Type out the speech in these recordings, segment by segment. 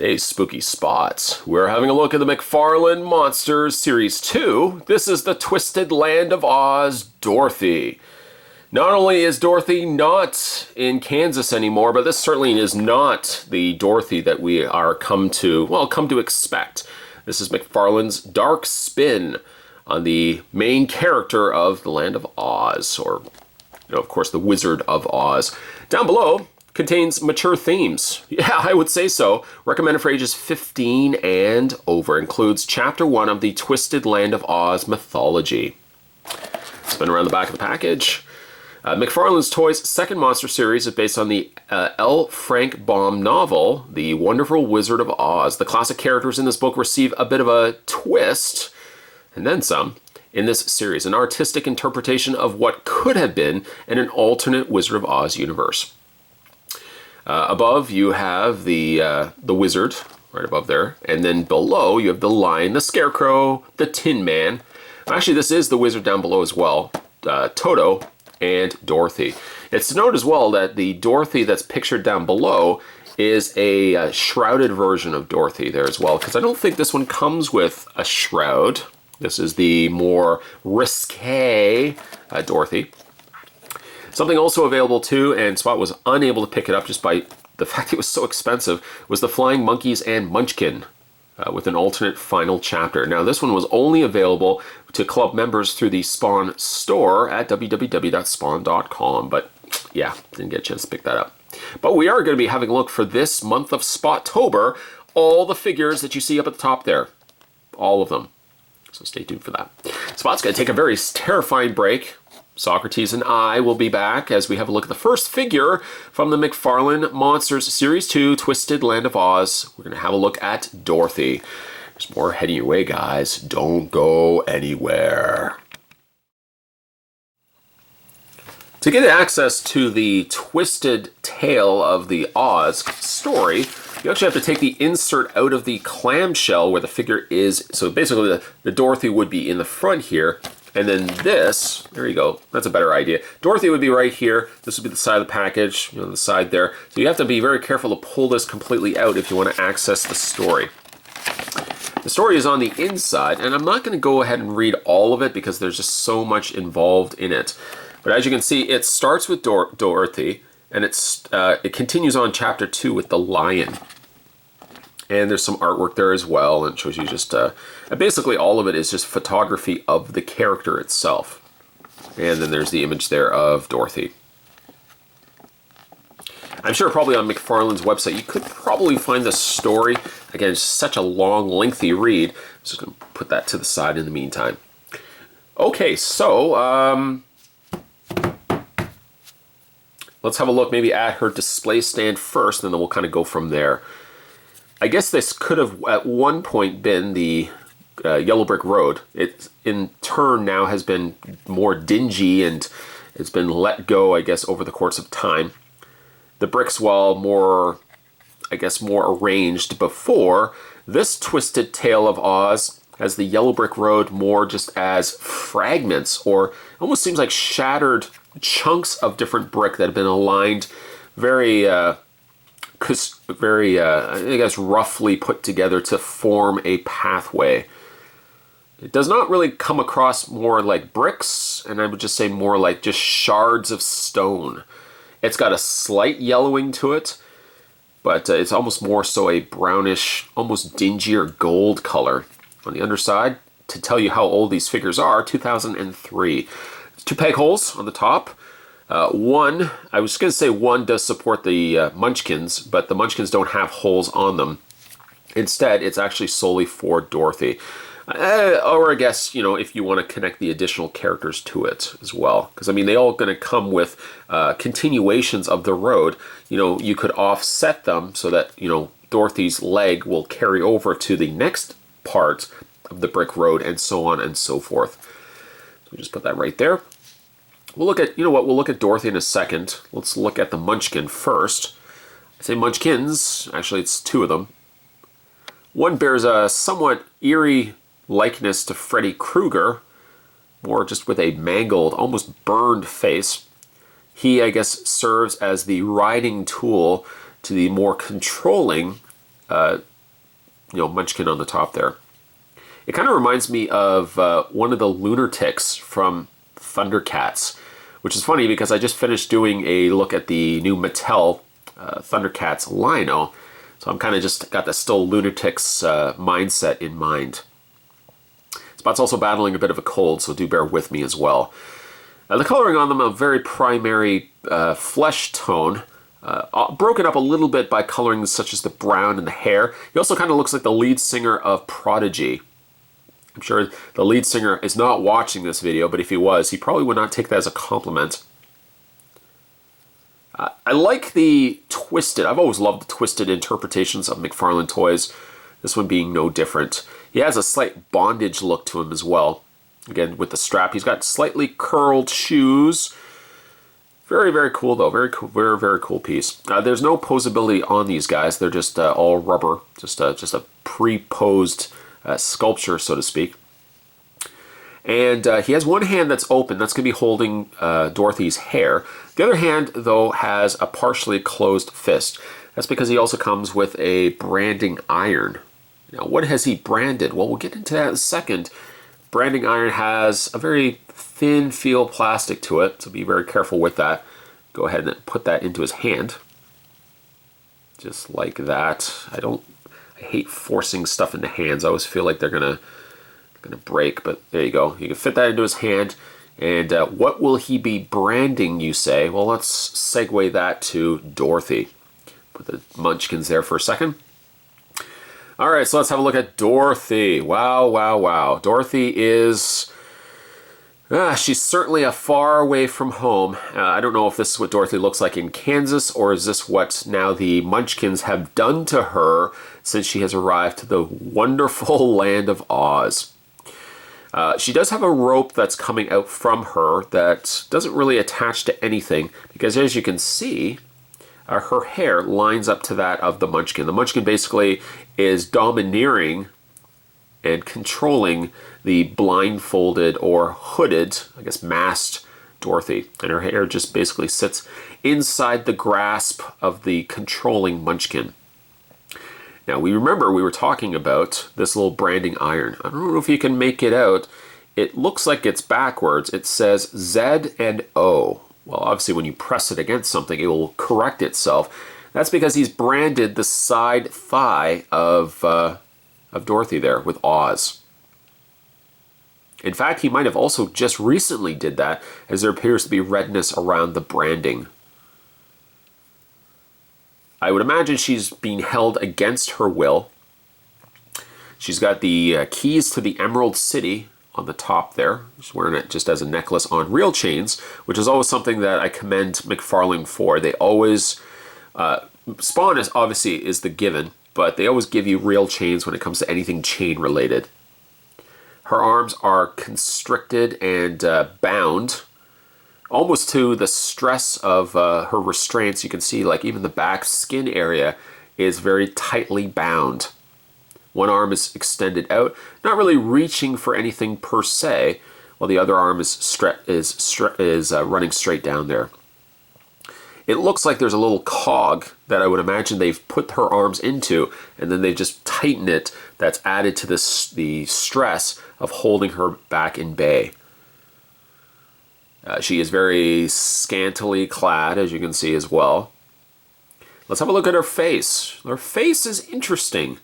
Today's Spooky Spots, we're having a look at the McFarlane Monsters Series 2. This is the Twisted Land of Oz, Dorothy. Not only is Dorothy not in Kansas anymore, but this certainly is not the Dorothy that we are come to expect. This is McFarlane's dark spin on the main character of the Land of Oz, or, of course, the Wizard of Oz. Down below contains mature themes. Yeah, I would say so. Recommended for ages 15 and over. Includes Chapter 1 of the Twisted Land of Oz mythology. Spin around the back of the package. McFarlane's Toys' second monster series is based on the L. Frank Baum novel, The Wonderful Wizard of Oz. The classic characters in this book receive a bit of a twist, and then some, in this series. An artistic interpretation of what could have been in an alternate Wizard of Oz universe. Above you have the wizard, right above there, and then below you have the lion, the scarecrow, the Tin Man. Actually, this is the wizard down below as well, Toto, and Dorothy. It's to note as well that the Dorothy that's pictured down below is a shrouded version of Dorothy there as well, because I don't think this one comes with a shroud. This is the more risque Dorothy. Something also available too, and Spot was unable to pick it up just by the fact it was so expensive, was the Flying Monkeys and Munchkin with an alternate final chapter. Now this one was only available to club members through the Spawn store at www.spawn.com, but yeah, didn't get a chance to pick that up. But we are going to be having a look for this month of Spottober, all the figures that you see up at the top there, all of them. So stay tuned for that. Spot's going to take a very terrifying break. Socrates and I will be back as we have a look at the first figure from the McFarlane Monsters Series 2 Twisted Land of Oz. We're going to have a look at Dorothy. There's more heading your way, guys. Don't go anywhere. To get access to the twisted tale of the Oz story, you actually have to take the insert out of the clamshell where the figure is. So basically the Dorothy would be in the front here. And then this, there you go, that's a better idea. Dorothy would be right here. This would be the side of the package, the side there. So you have to be very careful to pull this completely out if you want to access the story. The story is on the inside, and I'm not going to go ahead and read all of it because there's just so much involved in it. But as you can see, it starts with Dorothy, and it continues on Chapter 2 with the lion. And there's some artwork there as well, and it shows you just, basically all of it is just photography of the character itself. And then there's the image there of Dorothy. I'm sure probably on McFarlane's website you could probably find the story. Again, it's such a long, lengthy read. I'm just going to put that to the side in the meantime. Okay, so let's have a look maybe at her display stand first, and then we'll kind of go from there. I guess this could have at one point been the Yellow Brick Road. It in turn now has been more dingy and it's been let go, I guess, over the course of time. The bricks, while more arranged before, this Twisted Tale of Oz has the Yellow Brick Road more just as fragments, or almost seems like shattered chunks of different brick that have been aligned very I guess, roughly put together to form a pathway. It does not really come across more like bricks, and I would just say more like just shards of stone. It's got a slight yellowing to it, but it's almost more so a brownish, almost dingier gold color. On the underside, to tell you how old these figures are, 2003. 2 peg holes on the top. One, I was going to say one does support the Munchkins, but the Munchkins don't have holes on them. Instead, it's actually solely for Dorothy. Or I guess, if you want to connect the additional characters to it as well. Because, I mean, they all going to come with continuations of the road. You could offset them so that, Dorothy's leg will carry over to the next part of the brick road, and so on and so forth. So just put that right there. We'll look at, we'll look at Dorothy in a second. Let's look at the Munchkin first. I say Munchkins, actually it's 2 of them. One bears a somewhat eerie likeness to Freddy Krueger, more just with a mangled, almost burned face. He, I guess, serves as the riding tool to the more controlling Munchkin on the top there. It kind of reminds me of one of the lunatics from Thundercats, which is funny because I just finished doing a look at the new Mattel Thundercats Lino, so I'm kind of just got the still lunatics mindset in mind. Spot's also battling a bit of a cold, so do bear with me as well. The coloring on them, a very primary flesh tone, broken up a little bit by colorings such as the brown and the hair. He also kind of looks like the lead singer of Prodigy. I'm sure the lead singer is not watching this video, but if he was, he probably would not take that as a compliment. I like the twisted, I've always loved the twisted interpretations of McFarlane toys, this one being no different. He has a slight bondage look to him as well. Again, with the strap, he's got slightly curled shoes. Very, very cool though. Very cool, very, very cool piece. There's no posability on these guys. They're just all rubber, just a pre-posed sculpture, so to speak. And he has one hand that's open. That's going to be holding Dorothy's hair. The other hand, though, has a partially closed fist. That's because he also comes with a branding iron. Now, what has he branded? Well, we'll get into that in a second. Branding iron has a very thin feel plastic to it, so be very careful with that. Go ahead and put that into his hand. Just like that. I hate forcing stuff into hands. I always feel like they're gonna break, but there you go. You can fit that into his hand. And what will he be branding, you say? Well, let's segue that to Dorothy. Put the Munchkins there for a second. All right, so let's have a look at Dorothy. Wow, wow, wow. Dorothy is... she's certainly a far away from home. I don't know if this is what Dorothy looks like in Kansas, or is this what now the Munchkins have done to her since she has arrived to the wonderful land of Oz. She does have a rope that's coming out from her that doesn't really attach to anything, because as you can see, her hair lines up to that of the Munchkin. The Munchkin basically is domineering and controlling the blindfolded or hooded, I guess masked Dorothy. And her hair just basically sits inside the grasp of the controlling Munchkin. Now we were talking about this little branding iron. I don't know if you can make it out. It looks like it's backwards. It says Z and O. Well, obviously when you press it against something, it will correct itself. That's because he's branded the side thigh of Dorothy there with Oz. In fact, he might have also just recently did that, as there appears to be redness around the branding. I would imagine she's being held against her will. She's got the keys to the Emerald City on the top there. She's wearing it just as a necklace on real chains, which is always something that I commend McFarlane for. They always, Spawn is obviously is the given, but they always give you real chains when it comes to anything chain related. Her arms are constricted and bound, almost to the stress of her restraints. You can see like even the back skin area is very tightly bound. One arm is extended out, not really reaching for anything per se, while the other arm is running straight down there. It looks like there's a little cog that I would imagine they've put her arms into, and then they just tighten it. That's added to the stress of holding her back in bay. She is very scantily clad, as you can see as well. Let's have a look at her face. Her face is interesting.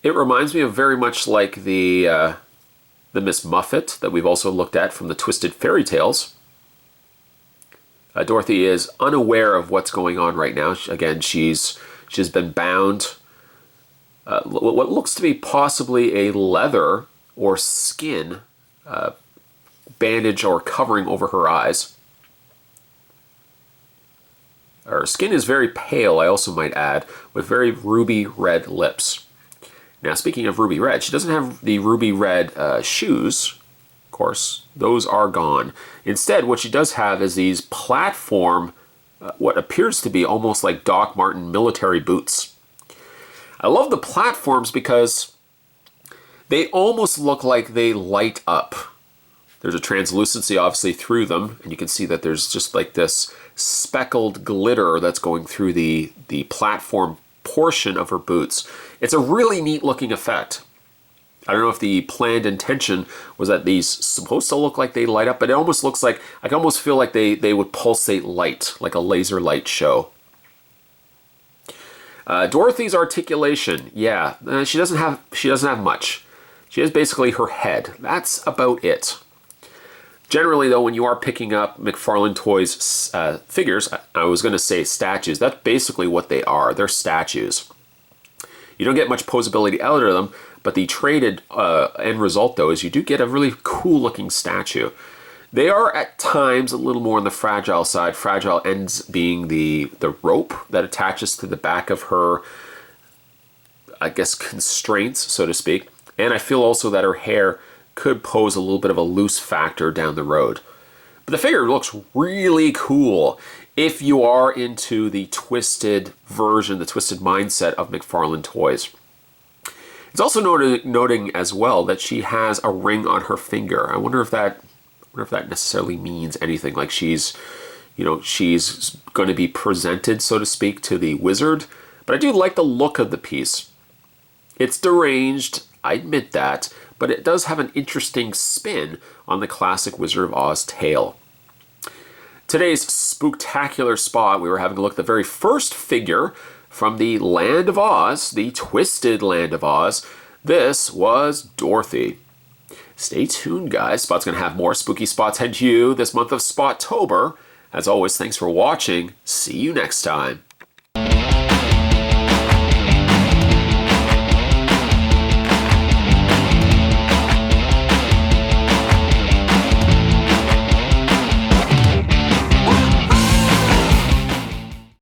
It reminds me of very much like the Miss Muffet that we've also looked at from the Twisted Fairy Tales. Dorothy is unaware of what's going on right now. Again, she's been bound. What looks to be possibly a leather or skin bandage or covering over her eyes. Her skin is very pale, I also might add, with very ruby red lips. Now, speaking of ruby red, she doesn't have the ruby red shoes. Of course, those are gone. Instead, what she does have is these platform, what appears to be almost like Doc Marten military boots. I love the platforms because they almost look like they light up. There's a translucency obviously through them, and you can see that there's just like this speckled glitter that's going through the platform portion of her boots. It's a really neat looking effect. I don't know if the planned intention was that these supposed to look like they light up, but it almost looks like, I can almost feel like they would pulsate light, like a laser light show. Dorothy's articulation, yeah, she doesn't have much. She has basically her head. That's about it. Generally, though, when you are picking up McFarlane Toys figures, I was going to say statues, that's basically what they are. They're statues. You don't get much posability out of them, but the traded end result, though, is you do get a really cool-looking statue. They are, at times, a little more on the fragile side. Fragile ends being the rope that attaches to the back of her, I guess, constraints, so to speak. And I feel also that her hair could pose a little bit of a loose factor down the road. But the figure looks really cool if you are into the twisted version, the twisted mindset of McFarlane Toys. It's also noting as well that she has a ring on her finger. I wonder if that necessarily means anything. Like she's going to be presented, so to speak, to the wizard. But I do like the look of the piece. It's deranged, I admit that, but it does have an interesting spin on the classic Wizard of Oz tale. Today's spooktacular spot, we were having a look at the very first figure from the Land of Oz, the Twisted Land of Oz. This was Dorothy. Stay tuned, guys. Spot's going to have more spooky spots head to you this month of Spottober. As always, thanks for watching. See you next time.